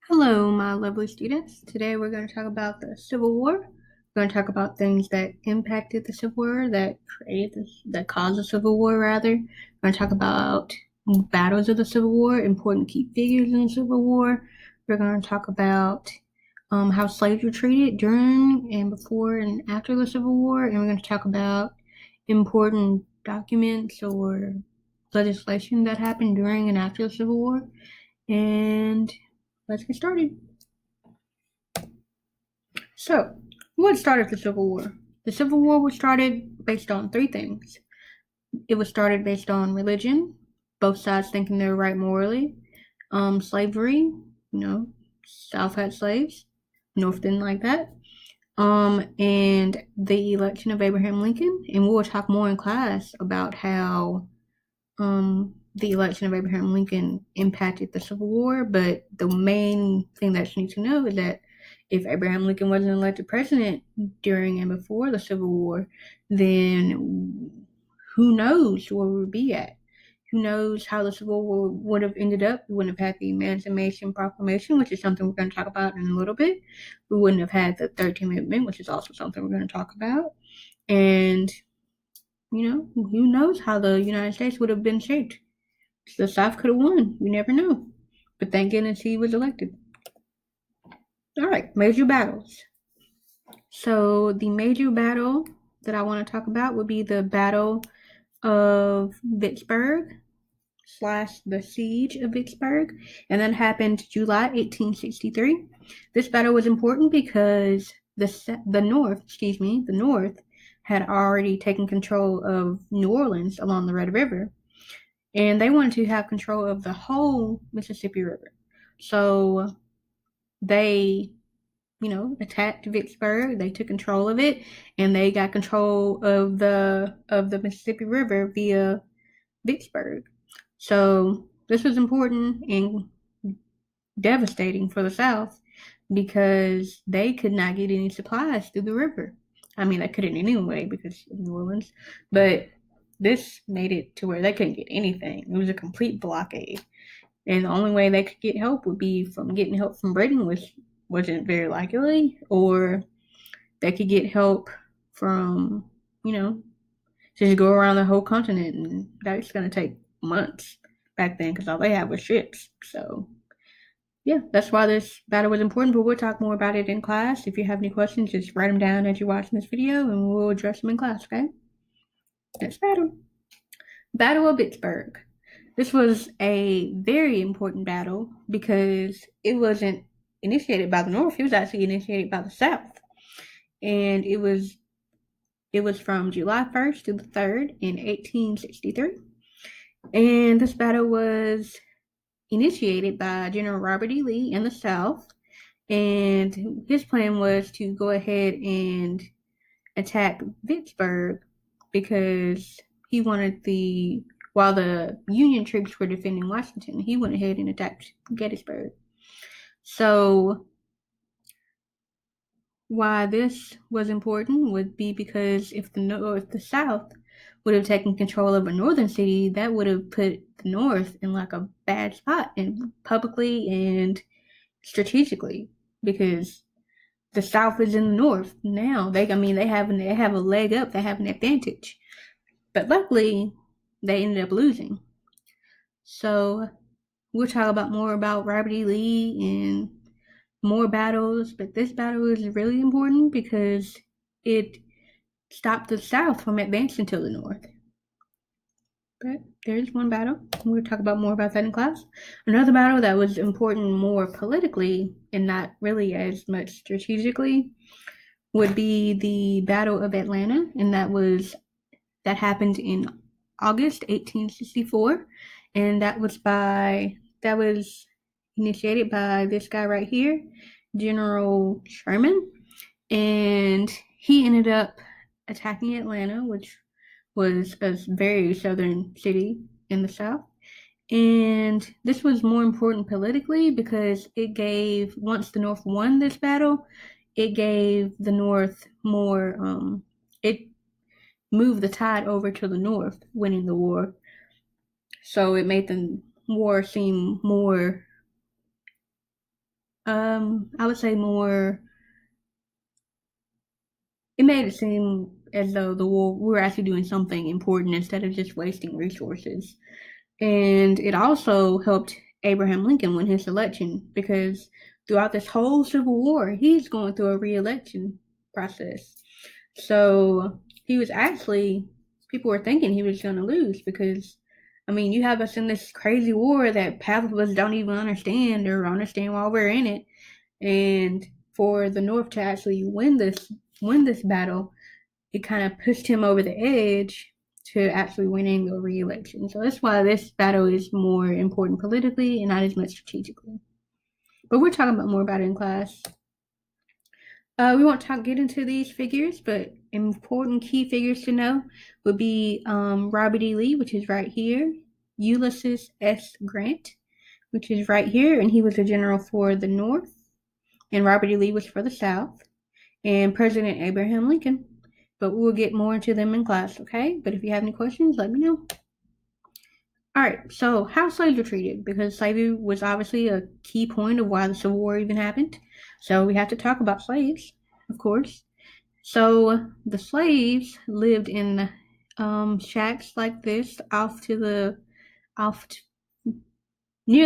Hello, my lovely students. Today we're going to talk about the Civil War. We're going to talk about things that impacted the Civil War, that caused the Civil War, rather. We're going to talk about battles of the Civil War, important key figures in the Civil War. We're going to talk about how slaves were treated during and before and after the Civil War, and we're going to talk about important documents or legislation that happened during and after the Civil War. And let's get started. So, what started the Civil War? The Civil War was started based on three things. It was started based on religion, both sides thinking they were right morally, slavery, South had slaves, North didn't like that, and the election of Abraham Lincoln. And we'll talk more in class about how the election of Abraham Lincoln impacted the Civil War, but the main thing that you need to know is that if Abraham Lincoln wasn't elected president during and before the Civil War, then who knows where we would be at? Who knows how the Civil War would have ended up? We wouldn't have had the Emancipation Proclamation, which is something we're going to talk about in a little bit. We wouldn't have had the 13th Amendment, which is also something we're going to talk about. And, who knows how the United States would have been shaped? The South could have won. You never know. But thank goodness he was elected. All right, major battles. So the major battle that I want to talk about would be the Battle of Vicksburg slash the Siege of Vicksburg, and that happened July 1863. This battle was important because the North had already taken control of New Orleans along the Red River, and they wanted to have control of the whole Mississippi River. So they, attacked Vicksburg. They took control of it, and they got control of the Mississippi River via Vicksburg. So this was important and devastating for the South because they could not get any supplies through the river. I mean, they couldn't anyway because of New Orleans, but this made it to where they couldn't get anything. It was a complete blockade. And the only way they could get help would be from getting help from Britain, which wasn't very likely, or they could get help from, just go around the whole continent, and that's going to take months back then because all they had was ships. So, yeah, that's why this battle was important, but we'll talk more about it in class. If you have any questions, just write them down as you're watching this video, and we'll address them in class, okay? Next battle. Battle of Vicksburg. This was a very important battle because it wasn't initiated by the North, it was actually initiated by the South. And it was from July 1st to the 3rd in 1863. And this battle was initiated by General Robert E. Lee in the South. And his plan was to go ahead and attack Vicksburg because he wanted while the Union troops were defending Washington, he went ahead and attacked Gettysburg. So why this was important would be because if the South would have taken control of a northern city, that would have put the North in like a bad spot, and publicly and strategically, because the South is in the North now. They have a leg up, they have an advantage, but luckily they ended up losing. So we'll talk about more about Robert E. Lee and more battles, but this battle is really important because it stopped the South from advancing to the North. But there's one battle. We'll talk about more about that in class. Another battle that was important more politically and not really as much strategically would be the Battle of Atlanta, and that happened in August 1864, and that was initiated by this guy right here, General Sherman, and he ended up attacking Atlanta, which was a very southern city in the South. And this was more important politically because once the North won this battle, it gave the North more, it moved the tide over to the North winning the war. So it made the war seem more I would say more. It made it seem as though the war we were actually doing something important instead of just wasting resources. And it also helped Abraham Lincoln win his election because throughout this whole Civil War, he's going through a re-election process. So he was actually, people were thinking he was going to lose because, I mean, you have us in this crazy war that half of us don't even understand or understand why we're in it. And for the North to actually win this battle, it kind of pushed him over the edge to actually winning the re-election. So that's why this battle is more important politically and not as much strategically. But we're talking about more about it in class. We won't get into these figures, but important key figures to know would be Robert E. Lee, which is right here, Ulysses S. Grant, which is right here, and he was a general for the North, and Robert E. Lee was for the South, and President Abraham Lincoln. But we'll get more into them in class, okay? But if you have any questions, let me know. All right, so how slaves were treated, because slavery was obviously a key point of why the Civil War even happened. So we have to talk about slaves, of course. So the slaves lived in shacks like this off near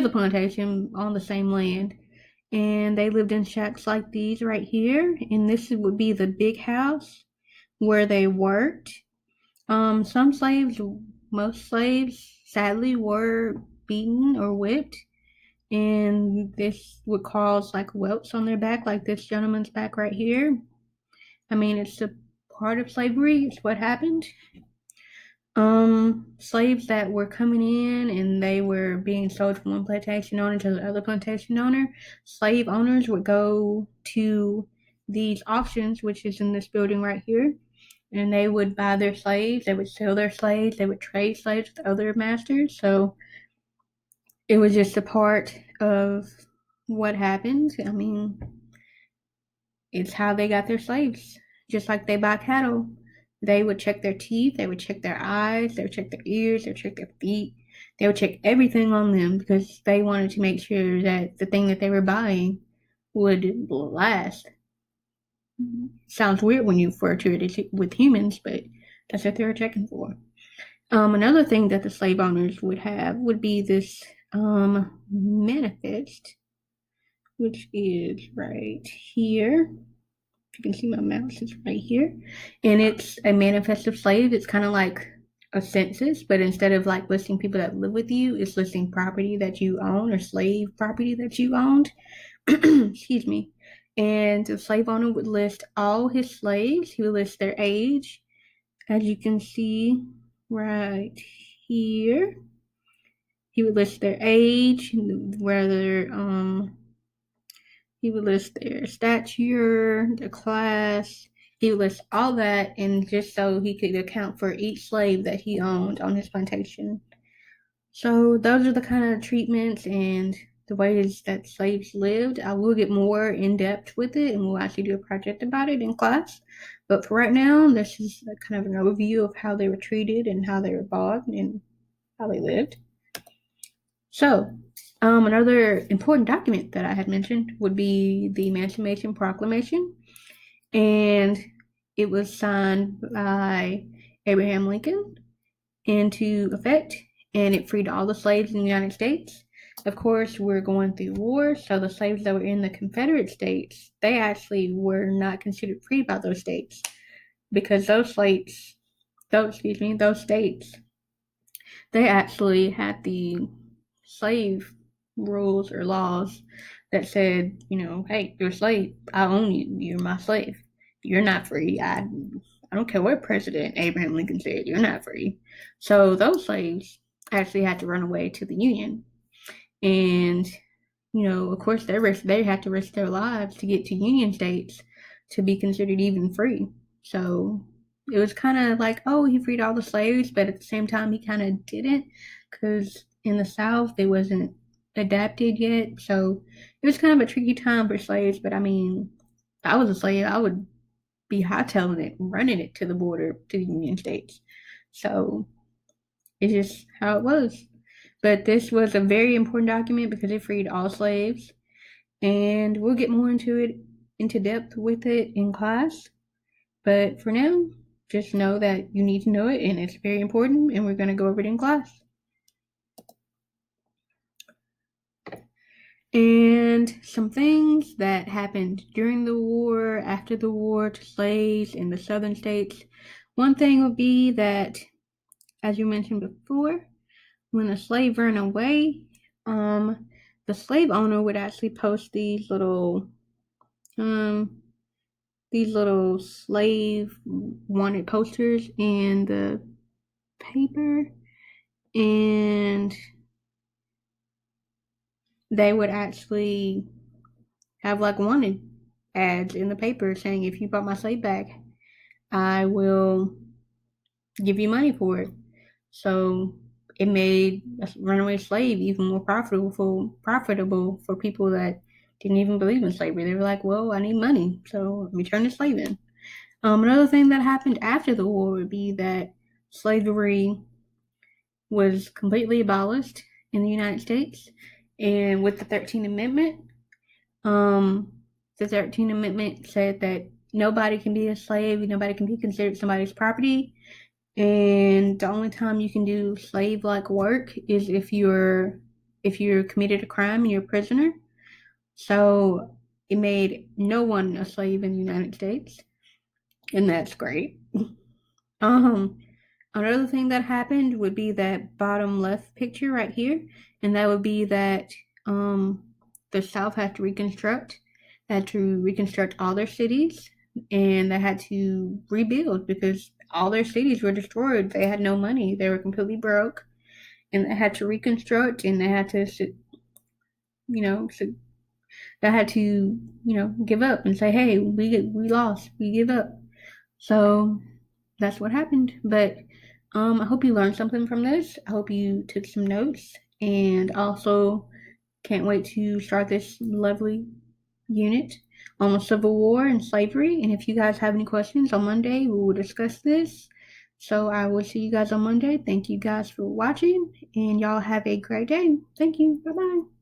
the plantation on the same land, and they lived in shacks like these right here. And this would be the big house where they worked. Some slaves, most slaves, sadly, were beaten or whipped, and this would cause like welts on their back, like this gentleman's back right here. I mean, it's a part of slavery. It's what happened. Slaves that were coming in and they were being sold from one plantation owner to the other plantation owner. Slave owners would go to these auctions, which is in this building right here, and they would buy their slaves. They would sell their slaves. They would trade slaves with other masters. So it was just a part of what happened. I mean, it's how they got their slaves. Just like they buy cattle, they would check their teeth, they would check their eyes, they would check their ears, they would check their feet. They would check everything on them because they wanted to make sure that the thing that they were buying would last. Sounds weird when you refer to it with humans, but that's what they were checking for. Another thing that the slave owners would have would be this manifest, which is right here. You can see my mouse is right here, and it's a manifest of slaves. It's kind of like a census, but instead of like listing people that live with you, it's listing property that you own or slave property that you owned. Excuse me. And the slave owner would list all his slaves. He would list their age, as you can see right here. He would list their age, whether he would list their stature, their class. He would list all that, and just so he could account for each slave that he owned on his plantation. So those are the kind of treatments and the ways that slaves lived. I will get more in depth with it, and we'll actually do a project about it in class. But for right now, this is kind of an overview of how they were treated and how they were bought and how they lived. So, another important document that I had mentioned would be the Emancipation Proclamation, and it was signed by Abraham Lincoln into effect, and it freed all the slaves in the United States. Of course, we're going through war, so the slaves that were in the Confederate States, they actually were not considered free by those states because those states, they actually had the slave rules or laws that said, hey, you're a slave. I own you. You're my slave. You're not free. I don't care what President Abraham Lincoln said. You're not free. So those slaves actually had to run away to the Union, and of course, they had to risk their lives to get to Union states to be considered even free. So it was kind of like, oh, he freed all the slaves, but at the same time, he kind of didn't, because in the South, they wasn't adapted yet. So it was kind of a tricky time for slaves. But I mean, if I was a slave, I would be hightailing it, running it to the border to the Union states. So it's just how it was. But this was a very important document because it freed all slaves. and we'll get more into depth with it in class. But for now, just know that you need to know it, and it's very important, and we're going to go over it in class. And some things that happened during the war, after the war, to slaves in the southern states. One thing would be that, as you mentioned before, when a slave ran away, the slave owner would actually post um, these little slave wanted posters in the paper, and they would actually have like wanted ads in the paper saying, if you bought my slave back, I will give you money for it. So it made a runaway slave even more profitable for people that didn't even believe in slavery. They were like, well, I need money, so let me turn the slave in. Another thing that happened after the war would be that slavery was completely abolished in the United States, and with the 13th Amendment, um, the 13th Amendment said that nobody can be a slave, nobody can be considered somebody's property, and the only time you can do slave-like work is if you're committed a crime and you're a prisoner. So it made no one a slave in the United States, and that's great. Um, Another thing that happened would be that bottom left picture right here, and that would be that the South had to reconstruct, all their cities, and they had to rebuild because all their cities were destroyed. They had no money; they were completely broke, and they had to reconstruct, and they had to, so they had to, give up and say, "Hey, we lost, we give up." So that's what happened. But I hope you learned something from this. I hope you took some notes, and also can't wait to start this lovely unit on the Civil War and slavery. And if you guys have any questions on Monday, we will discuss this. So I will see you guys on Monday. Thank you guys for watching, and y'all have a great day. Thank you. Bye bye.